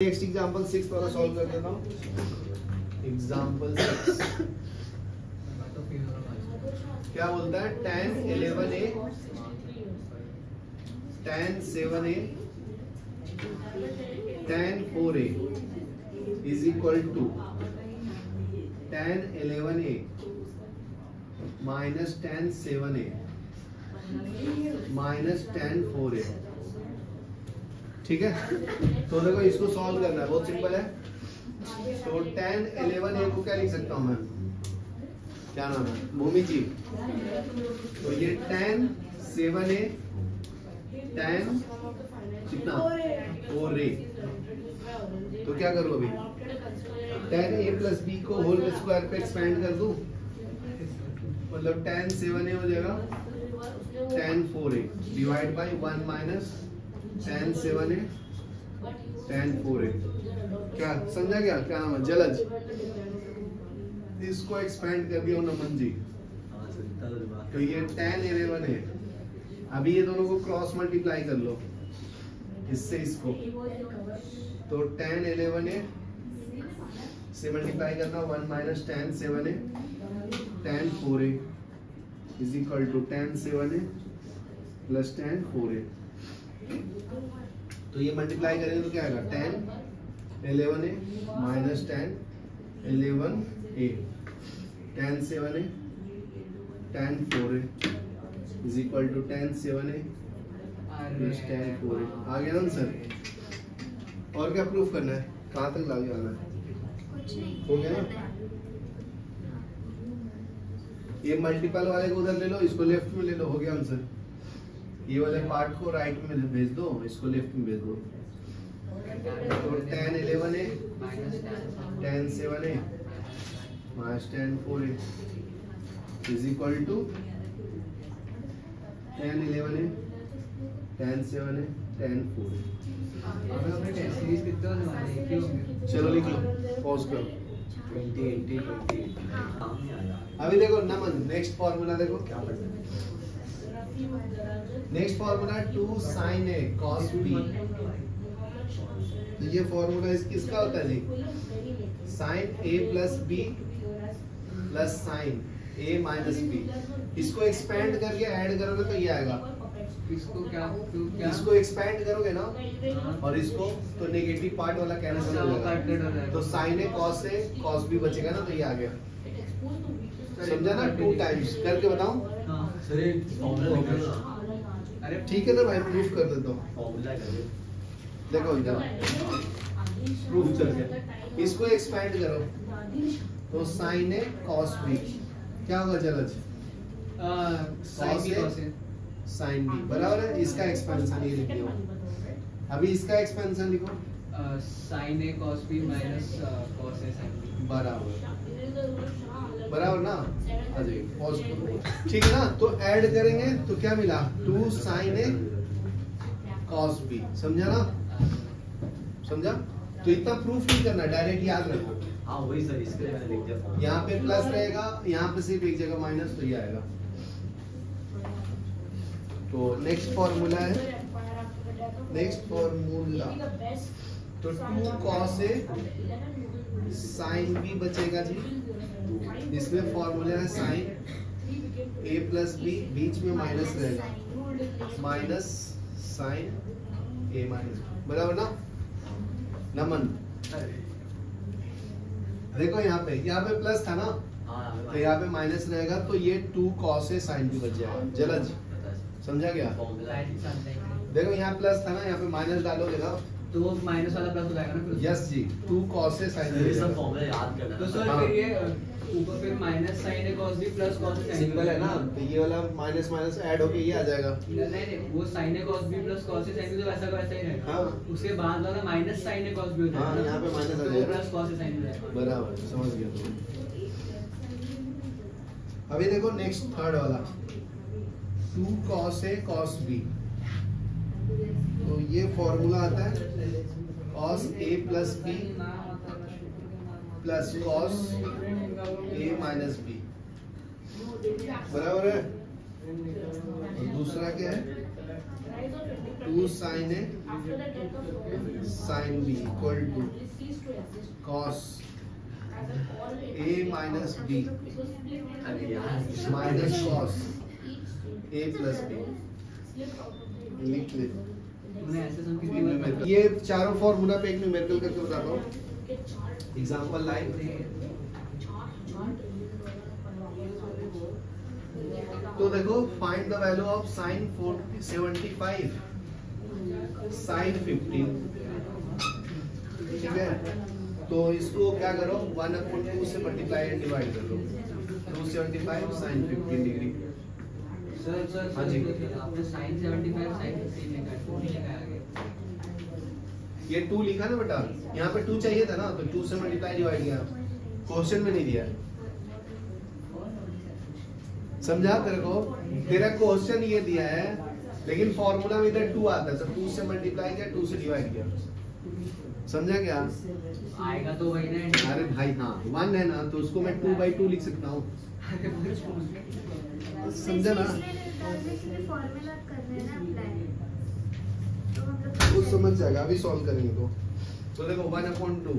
Next example 6 वाला solve कर देता हूँ। एग्जांपल 6 क्या बोलता है? tan 11a tan 7a tan 4a is equal to tan 11a minus tan 7a minus tan 4a। ठीक है, तो देखो इसको सॉल्व करना है, बहुत सिंपल है। तो tan 11a को क्या लिख सकता हूं मैं? क्या नाम है? भूमि जी। तो ये tan 7a tan कितना 4a। तो क्या करूं अभी? tan a प्लस b को होल स्क्वायर पे एक्सपेंड कर दूं, मतलब tan 7a हो जाएगा tan 4a divide by 1 minus tan 7a tan 4a। क्या समझा? क्या नाम है? जलज। इसको एक्सपेंड कर दिया नमन जी। तो ये tan 11 है। अभी ये दोनों को क्रॉस मल्टीप्लाई कर लो, इससे इसको। तो tan 11a से मल्टीप्लाई करना 1 minus tan 7a tan 4a is equal to tan 7a plus tan 4a। तो ये मल्टीप्लाई करेंगे तो क्या आएगा? tan 11a minus tan 11a tan 7a tan 4a is equal to tan 7a plus tan 4a। आ गया answer? और क्या प्रूफ करना है? कहाँ तक लागे आना है? हो गया ना? ये मल्टीपल वाले को उधर ले लो, इसको लेफ्ट में ले लो, हो गया आंसर। ये वाले पार्ट को राइट में भेज दो, इसको लेफ्ट में भेज दो। तो tan 11a tan 7a minus tan 4a is equal to tan 11a tan 7a tan 4a। चलो लिख लो, पॉज करो। 20 अभी देखो नमन, नेक्स्ट फॉर्मूला देखो क्या पढ़ना है। Next formula 2 sin a cos b। तो ये फॉर्मूला किसका होता है जी? sin a plus b plus sin a minus b। इसको एक्सपेंड करके ऐड करोगे तो ये आएगा। इसको एक्सपेंड करोगे ना और इसको, तो नेगेटिव पार्ट वाला कैंसिल हो जाएगा। तो sin a cos b बचेगा ना, तो ये आ गया। समझा ना? 2 टाइम्स करके बताऊं? अरे ठीक है ना भाई, प्रूफ कर देता हूँ। देखो इधर प्रूफ चल गया। इसको एक्सपेंड करो तो sin a cos b क्या होगा जलज? sin b बराबर है। इसका एक्सपेंशन ये लिख लो। अभी इसका एक्सपेंशन लिखो, sin a cos b minus cos a sin b। बराबर ना? ठीक है ना? तो ऐड करेंगे तो क्या मिला? 2 sin a cos b। समझा ना? समझा? तो इतना प्रूफ नहीं करना, डायरेक्ट याद रखो। हाँ वही सर, इसके लिए मैंने लिख दिया। यहाँ पे प्लस रहेगा, यहाँ पे सिर्फ एक जगह माइनस, तो ये आएगा। तो नेक्स्ट फॉर्मूला है, नेक्स्ट फॉर्मूला तो 2 cos a sin b बचेगा जी। इसमें फॉर्मूला है sin a प्लस b, बीच में माइनस रहेगा, माइनस sin a माइनस, बराबर ना? नमन देखो यहाँ पे प्लस था ना, तो यहाँ पे माइनस रहेगा, तो ये 2 cos a sin b बच जाएगा। जलज समझा गया? देखो यहाँ प्लस था ना, यहाँ पे माइनस डालोगे ना तो वो माइनस वाला प्लस हो जाएगा ना फिर। यस जी, 2 cos a sin b। ये सब फॉर्मूला याद करना है। तो सर फिर ये ऊपर फिर minus sin a cos b plus cos a sin b simple है ना? तो ये वाला माइनस माइनस ऐड होके ये आ जाएगा। नहीं, वो sin a cos b plus cos a sin b तो वैसा का वैसा ही रहेगा। हाँ, उसके बाद वाला minus sin a cos b हो जाएगा। हाँ, यहाँ पे माइनस आ तो जाएगा। Plus cos a sin b हो जाएगा। बराबर, समझ गया तुम। अभी देखो नेक्स्ट थर्ड वाला 2 cos a cos b। तो ये फॉर्मूला आता है cos a plus b plus cos a minus b, बराबर है। और दूसरा क्या है? 2 sin A sin B equal to cos A minus B अरे यार minus cos A plus B लिख ले। तूने ऐसे सब कितनी बार पढ़ा? ये चारों फॉर्मूला पे एक न्यूमेरिकल करके बताता हूँ। एग्जांपल लाइन तो देखो find the value of sin 75 sin 15 ठीक है। तो इसको क्या करो 1/2 से मल्टीप्लाई एंड डिवाइड कर लो 275 sin 15 डिग्री। सर हाँ जी। आपने sin 75 sin 15 लिखा है, 2 नहीं लिखा है आगे। ये 2 लिखा ना बेटा, यहाँ पे 2 चाहिए था ना तो 2 से मल्टीप्लाई डिवाइड किया, क्वेश्चन में नहीं दिया है। समझा तेरे को? तेरा क्वेश्चन ये दिया है लेकिन फॉर्मूला में इधर 2 आता है तो 2 से मल्टीप्लाई किया 2 से डिवाइड किया। समझा क्या? आएगा तो वही ना। अरे भाई हाँ 1 है ना तो उसको मैं 2/2 लिख सकता हूँ। समझा ना? वो समझ जाएगा, अभी सॉल्व करेंगे तो देखो 1/2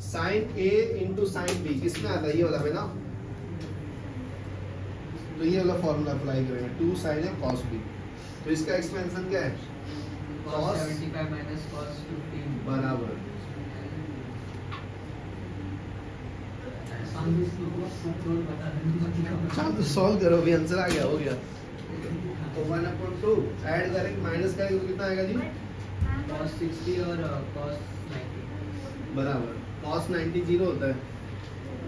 sin A into sin B किसमें आता है? ये वाला में ना, तो ये वाला फॉर्मूला अप्लाई करेंगे 2 sin A cos B। तो इसका एक्सपेंशन क्या है? cos 75 minus cos 15 बराबर चलो सॉल्व करो, अभी आंसर आ गया, हो गया। तो 1/2 ऐड करेंगे माइनस करेंगे तो कितना आएगा जी? cos 60 और cos 90 बराबर cos 90 0 होता है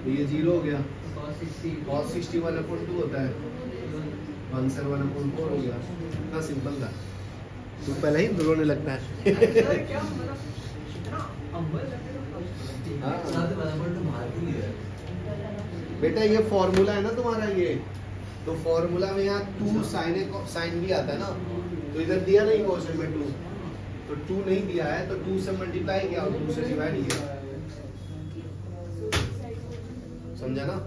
तो ये 0 हो गया। cos 60 cos 60 1/2 होता है 1 से 1/4 हो गया। इतना सिंपल था, तो पहले ही रोने लगता है। हाँ। साथ बराबर तो मारती ही है। बेटा ये फॉर्मूला है ना तुम्हारा, ये तो फॉर्मूला में यहाँ 2 sin A sin B आता है ना, तो इधर दिया नहीं क्वेश्चन में 2, तो 2 नहीं दिया है तो 2 से मल्टीप्लाई किया और 2 से डिवाइड किया। समझा ना?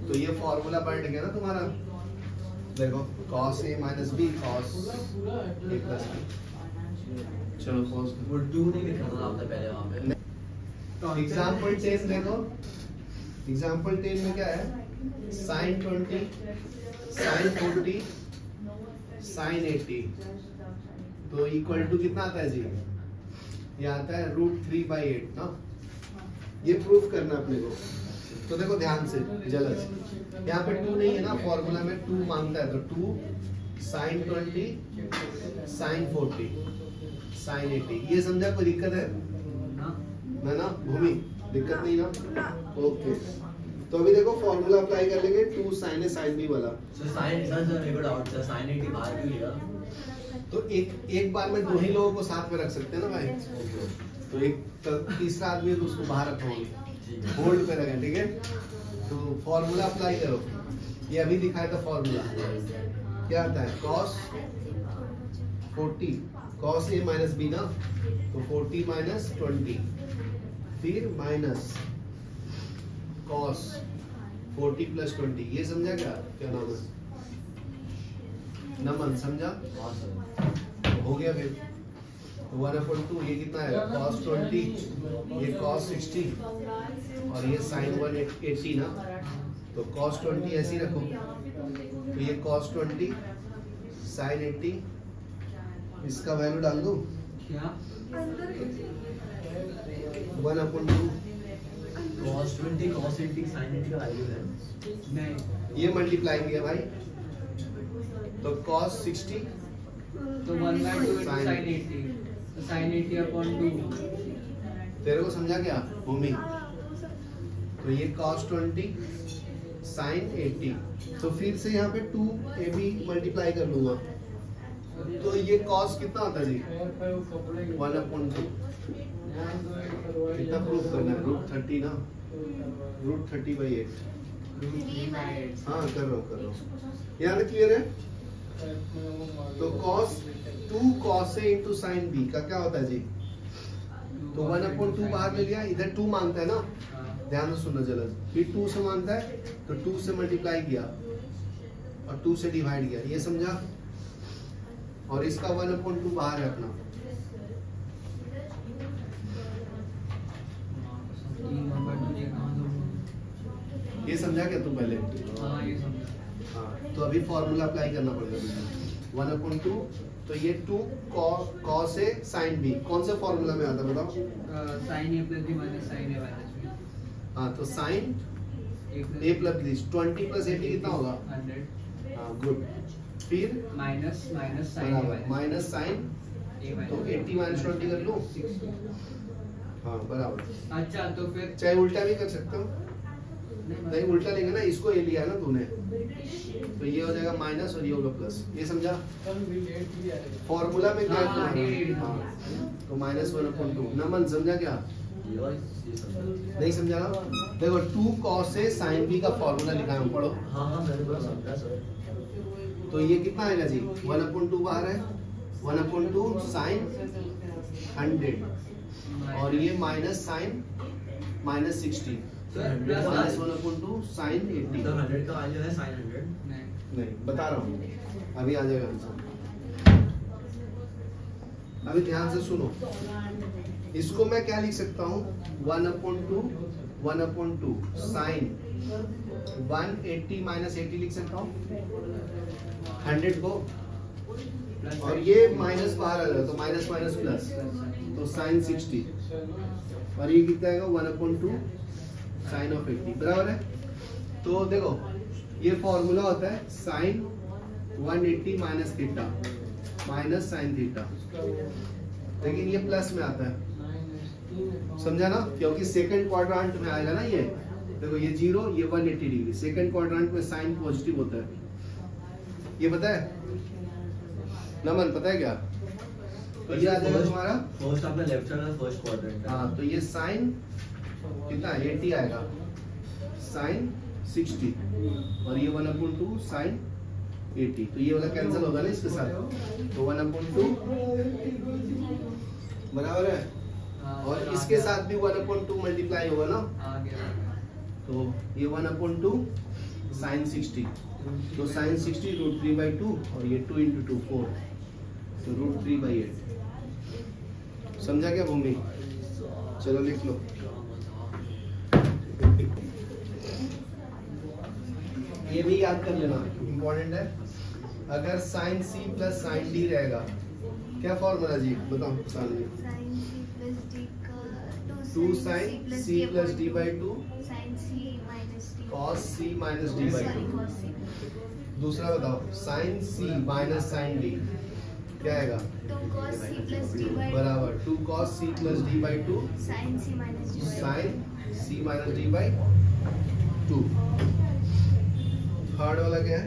तो ये फॉर्मूला बैठ गया ना तुम्हारा। देखो cos A minus B cos A plus B। चलो pause वो 2 नहीं लिखा था आपने पहले वहाँ पे। करो। एग्जाम्पल 10 देखो, एग्जाम्पल 10 में क्या है? sin 20 sin 40 sin 80 तो इक्वल टू कितना आता है जी? ये आता है √3/8 ना। ये प्रूफ करना अपने को। तो देखो ध्यान से जलस, यहाँ पे 2 नहीं है ना, फॉर्मूला में 2 मांगता है तो 2 sin 20 sin 40 sin 80। ये समझा? कोई दिक्कत है ना भूमि? दिक्कत नहीं ना? ओके। तो अभी देखो फॉर्मूला अप्लाई कर लेंगे 2 sin A sin B वाला। सर साइन सर मेरे को डाउट था sin 80 बाहर क्यों लिया? तो एक बार में 2 ही लोगों को साथ में रख सकते हैं ना भाई। तो एक तीसरा आदमी है तो उसको बाहर रखोगे, होल्ड पे रखें, ठीक है। तो फॉर्मूला अप्लाई करो, ये अभी दिखाया था फॉर्मूला, क्या आता है? cos 40 cos A minus B ना, तो 40 minus 20 फिर माइनस cos 40 plus 20। ये समझा क्या नाम है? नमन समझा? हाँ सर। हो गया फिर 1/2 ये कितना है? cos 20 ये cos 60 और ये sin 180 ना, तो cos 20 ऐसे ही रखो, तो ये cos 20 sin 80 इसका वैल्यू डाल दो क्या? 1/2 cos 20 cos 80 sin 80 का वैल्यू है। नहीं ये मल्टीप्लाई किया भाई तो cos 60 तो 1/2 sin 80 तो sin 80 upon 2 तेरे को समझा क्या भूमि? तो ये cos 20 sin 80, तो फिर से यहाँ पे 2AB मल्टीप्लाई कर लूंगा तो ये cos कितना आता है जी? 1/2। कितना प्रूफ करना है? √30 ना, √30/8। हाँ कर रहा हूँ। यहाँ तक क्लियर है? तो2 cos A into sin B का क्या होता है जी? तो 1/2 बाहर ले लिया, इधर 2 मांगता है ना, ध्यान से सुनना जरा। फिर 2 से मांगता है तो 2 से मल्टीप्लाई किया और 2 से डिवाइड किया। ये समझा? और इसका 1/2 बाहर है अपना। ये समझा क्या तू पहले? हाँ ये समझा। हाँ, तो अभी फॉर्मूला अप्लाई करना पड़ेगा तुझे। 1/2 तो ये 2 cos A sin B कौन से फॉर्मूला में आता है बताओ? sin A plus B minus sin A minus B। हाँ तो sin A plus B 20 plus 80 कितना होगा? 100 हाँ गुड। फिर minus sin A minus minus sine A minus तो 80 माइनस 20 कर लो। 60। हाँ बराबर। अच्छा तो फिर चाहे उल्टा भी कर सकते हो। नहीं उल्टा लेंगे ना, इसको ए लिया ना तूने, तो ये हो जाएगा माइनस और ये होगा प्लस। ये समझा? फॉर्मूला में क्या है हाँ, तुम्हारा? हाँ, तो -1/2। नमन समझा क्या? नहीं समझा ना? देखो 2 cos A sin B का फॉर्मूला लिखा है, पढ़ो। हाँ हाँ मैंने पूरा समझा सर। तो ये कितना आएगा जी? 1/2 बाहर है, 1/2 sin 100 और ये minus sine minus 60 minus 1/2 sin 80। तो 100 का वैल्यू है sin 100। नहीं बता रहा हूँ, अभी आ जाएगा आंसर। अभी ध्यान से सुनो, इसको मैं क्या लिख सकता हूँ? 1/2 sin 180 माइनस 80 लिख सकता हूँ 100 को, और ये माइनस बाहर आ जाएगा तो माइनस माइनस प्लस, तो sin 60 और ये कितना आएगा? 1/2 sin of 80 बराबर है। तो देखो ये फॉर्मूला होता है sin 180 minus theta minus sine theta, लेकिन ये प्लस में आता है, समझा ना? क्योंकि सेकंड क्वाड्रेंट में आएगा ना ये। देखो ये 0 ये 180 डिग्री, सेकंड क्वाड्रेंट में साइन पॉजिटिव होता है। ये पता है नमन? पता है क्या? तो ये आ जाएगा तुम्हारा फर्स्ट आपका लेफ्ट साइड का फर्स्ट क्वाड्रेंट। हाँ, तो ये साइन कितना 80 आएगा, साइन 60 और ये 1/2 साइन 80, तो ये वाला कैंसिल होगा ना इसके साथ, तो 1/2 बराबर है, और इसके साथ भी 1/2 मल्टीप्लाई होगा ना, तो ये 1/2 साइन 60, तो साइन 60 √3/2 और ये 2 × 2 4, तो √3/8। समझा क्या भूमि? चलो लिख लो। ये भी याद कर लेना, इम्पोर्टेंट है। अगर sine C plus sine D रहेगा, क्या फॉर्मूला जी बताओ? Sine C 2 sine C plus D/2 cos C minus D/2। दूसरा बताओ, sine C minus sine D क्या आएगा? बराबर 2 cos C plus D/2 sine C minus D/2। Third वाला क्या है?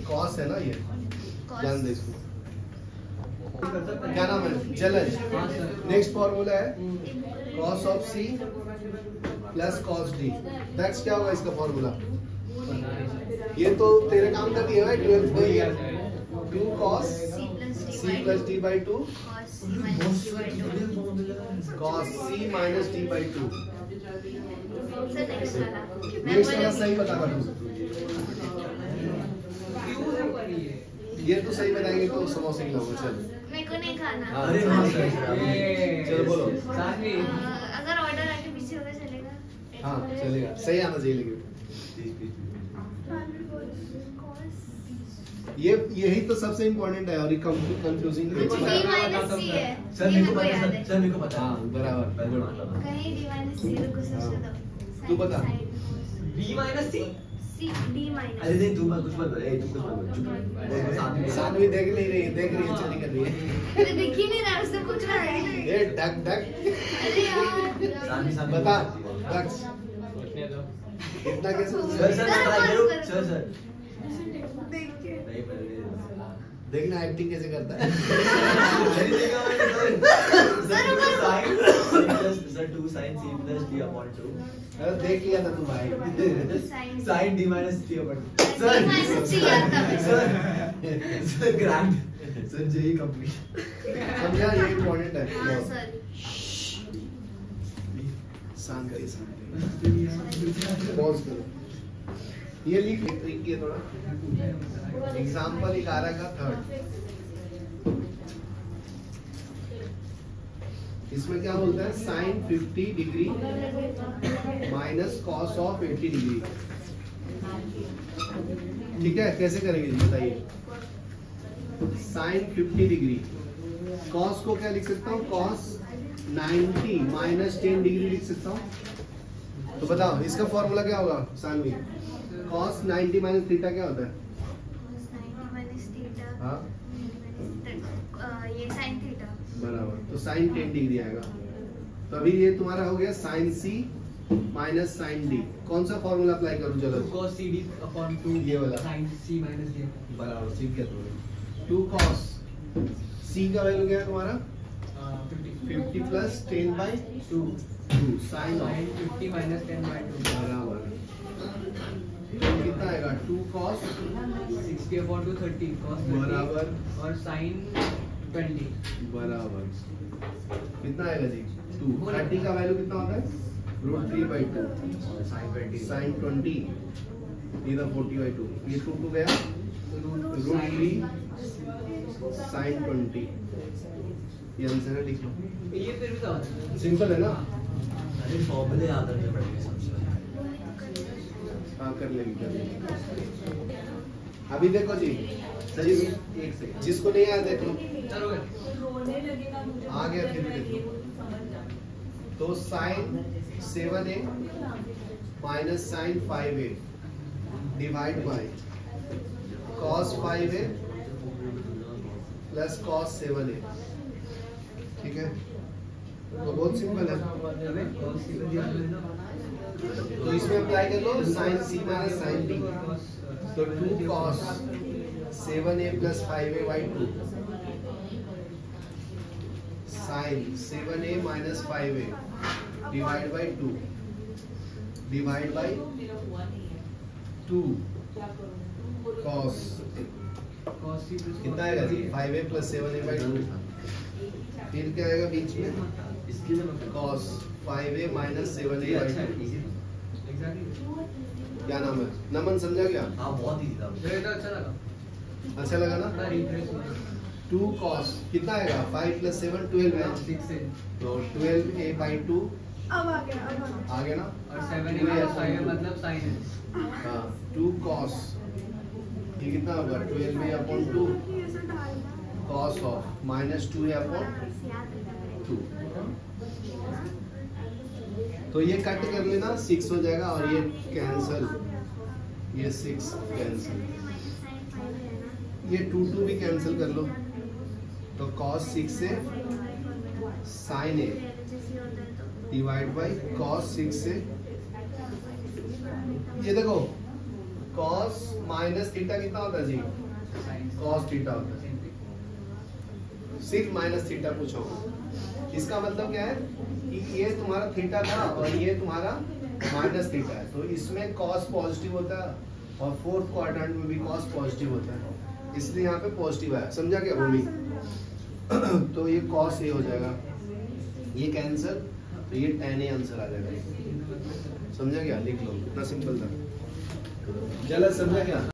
कॉस है ना, ये ध्यान दे इसको। क्या नाम है? जलज। नेक्स्ट फॉर्मूला है cos of C plus cos D। That's क्या होगा इसका फॉर्मूला? ये तो तेरे काम का दिया है 12th में। 2 cos C plus D/2 cos C minus D/2। Next वाला सही बता रहा हूँ, ये तो सही बताएंगे तो समोसे खिलाऊंगा। चल मेरे को नहीं खाना। अरे हाँ सर। चलो बोलो। अगर ऑर्डर आके पीछे होगा चलेगा? हाँ चलेगा, सही आना चाहिए लेकिन। ये यही तो सबसे इम्पोर्टेंट है और ये कंफ्यूजिंग D माइनस C है। सर मेरे को पता है सर, मेरे को पता हाँ है। बराबर। कहीं D माइनस C रुको सोचने दो। तू बता। B minus C। C D minus. अरे नहीं तुम कुछ मत बोलो, तुम कुछ मत बोलो। सानवी देख नहीं रही, देख रही है, चली कर रही है। अरे दिख ही नहीं रहा, उससे पूछ रहा है। ये डक डक। अरे यार। बता डक्स। इतना कैसे? सर सर मैं ट्राई करूं? सर सर देखिए। नहीं पहले देखना एक्टिंग कैसे करता है। अरे देखा मैंने sir 2 sin C plus D/2। अरे देख लिया था तू भाई। sin D minus C upon 2। D minus C आता है। Sir grand sir JEE complete. समझा? ये इम्पोर्टेंट है। हाँ सर। शांत करिए, शांत करिए। पॉज करो। ये लिख ट्रिक किया थोड़ा एग्जाम्पल 11 का थर्ड। इसमें क्या बोलता है sine 50 degree minus cos of 80 degree. ठीक है, कैसे करेंगे जी बताइए। साइन 50 डिग्री, कॉस को क्या लिख सकता हूँ, कॉस 90 माइनस 10 डिग्री लिख सकता हूँ। तो बताओ इसका फॉर्मूला क्या होगा सानवी। कॉस 90 माइनस थीटा क्या होता है? हाँ ये sin थीटा बराबर, तो साइन 10 डिग्री आएगा। तो अभी ये तुम्हारा हो गया sign C minus sine D. कौन सा फॉर्मूला अप्लाई करूँ चलो? 2 cos CD upon 2 ये वाला। sin C minus D। बराबर, सीख गया तुमने। 2 cos सी का वैल्यू क्या है तुम्हारा? 50 plus 10 by 2 sine of Sin 50 minus 10 by 2 बराबर। तो कितना आएगा 2 cos 60 upon 2 30 cos 30 बराबर और sin 20 बराबर कितना आएगा जी 2। 30 का वैल्यू कितना होता है? √3 by 2 साइन 20 इधर 40 by 2 ये 2 गया √3 साइन 20। ये आंसर है, लिख लो। ये फिर भी तो आता है। सिंपल है ना? अरे फॉर्मूले याद रखने पड़ेंगे सबसे। हाँ कर लेंगे। अभी देखो जी सर जी एक सेकंड, जिसको नहीं आया देख लो, चलो गए। आ गया फिर भी देख लो। तो sine 7a minus sine 5a divide by cos 5a plus cos 7a। ठीक है, तो बहुत सिंपल है। अबे cos C दिया है ना। तो इसमें अप्लाई कर लो sine C minus sine D. तो 2 cos 7a plus 5a by 2 sine 7a minus 5a divide by 2 divide by 2 cos cos C plus कितना आएगा जी 5a प्लस 7a बाई 2। फिर क्या आएगा बीच में इसके लिए मैं cos 5a माइनस 7a ये बाई अच्छा है, 2। easy था। एग्जैक्टली। क्या नाम है? नमन समझा क्या? हाँ बहुत इजी था। मुझे तो अच्छा लगा। अच्छा लगा ना? थोड़ा रिफ्रेश हो 2 cos कितना आएगा 5 प्लस 7 12 है। 6 से तो 12a बाई 2 अब आ गया आ गया ना? और 7 minus 5 मतलब sin है। हाँ 2 cos ये कितना होगा 12a upon 2 cos of minus 2a upon 2। तो ये कट कर लेना 6 हो जाएगा और ये कैंसल, ये 6 कैंसल, ये 2 भी कैंसिल कर लो। तो cos 6 से sin a divide by cos 6 से ये देखो cos माइनस थीटा कितना होता है जी cos थीटा होता है। 6 माइनस थीटा पूछा होगा। इसका मतलब क्या है कि ये तुम्हारा थीटा था और ये तुम्हारा माइनस थीटा है। तो इसमें cos पॉजिटिव होता है और फोर्थ क्वाड्रेंट में भी cos पॉजिटिव होता है, इसलिए यहाँ पे पॉजिटिव आया। समझा क्या भूमि? तो ये cos a हो जाएगा, ये कैंसिल, तो ये tan a आंसर आ जाएगा। समझा क्या? लिख लो, इतना सिंपल था। जला समझा क्या?